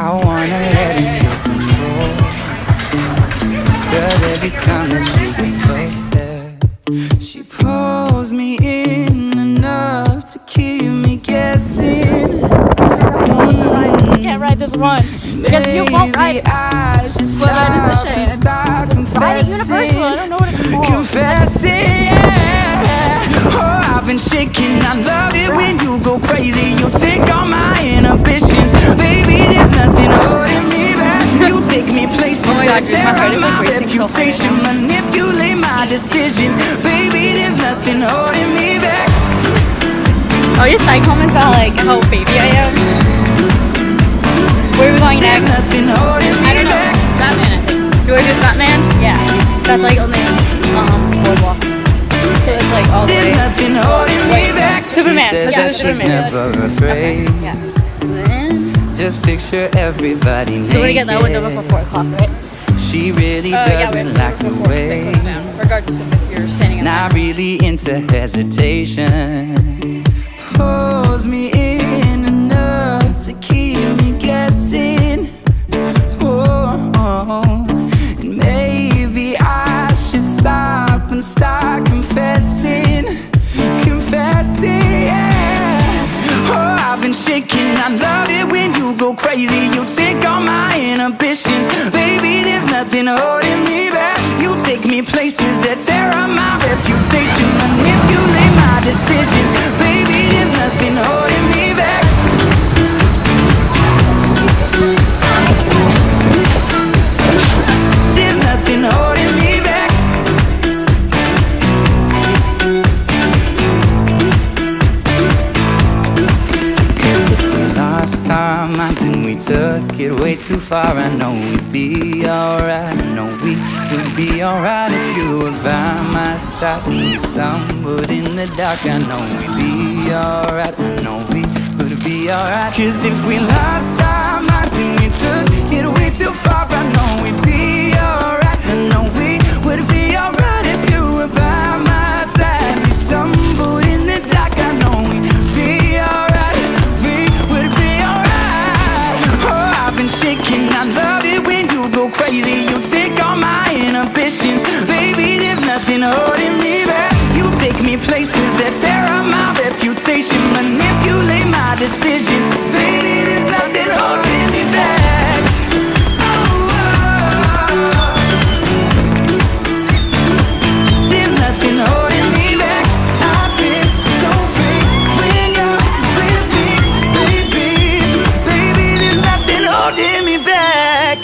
I wanna let it take control. Cause every time that she gets closer, she pulls me in enough to keep me guessing. You can't ride this one because you won't ride it. I should stop and start Ride it Universal. I don't know what it's called. confessing, yeah. Oh, I've been shaking. I love it when you go crazy. You take all my inhibitions, baby. There's nothing holding me back. You take me places that tear up my reputation, manipulate my decisions, baby. There's nothing holding me back. Oh, your side comments about like how baby I am. Where are we going There's next? nothing holding me I don't know. back. Batman, I think. Do I do the Batman? Yeah. That's like on the boardwalk. So it's like all the There's way. nothing holding me back. Superman. She says Yeah, that she's Superman. never afraid. Okay. Yeah. And then, Just picture everybody naked. so we're gonna get that window before 4 o'clock, right? She really doesn't like to wait. Regardless of if you're standing in Not really into hesitation. Pulls me in enough to keep me guessing. Oh, and maybe I should stop and start confessing. Confessing, yeah. Oh, I've been shaking. I love it when you go crazy. You take all my inhibitions, baby. There's nothing holding me back. You take me places that tear up my reputation, manipulate my decisions, baby. There's nothing holding me back. There's nothing holding me back. Cause if we lost our minds and we took it way too far, I know we'd be alright. I know we would be alright if you were by my side. When we stumbled in the dark, I know we'd be alright. I know we would be alright. Cause if we lost our minds and we took it way too far, I know we'd be alright. I know we would be alright if you were by my side. We stumbled in the dark, I know we'd be alright. We would be alright. Oh, I've been shaking. I love it when you go crazy. You take all my inhibitions, baby. There's nothing holding me back. You take me places that tear up my reputation, manipulate my decisions, baby. There's nothing holding me back. There's nothing holding me back. I feel so free when you're with me, baby. Baby, there's nothing holding me back.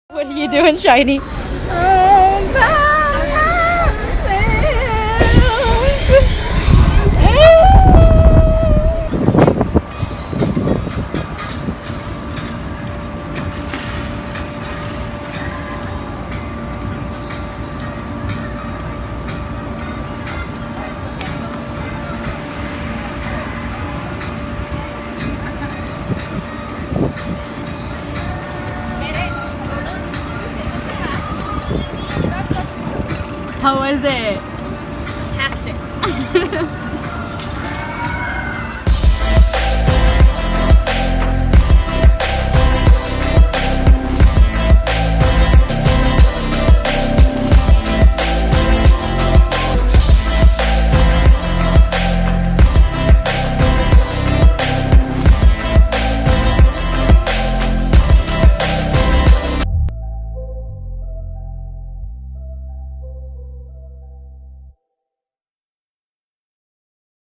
What are you doing, Shiny? How was it? Fantastic.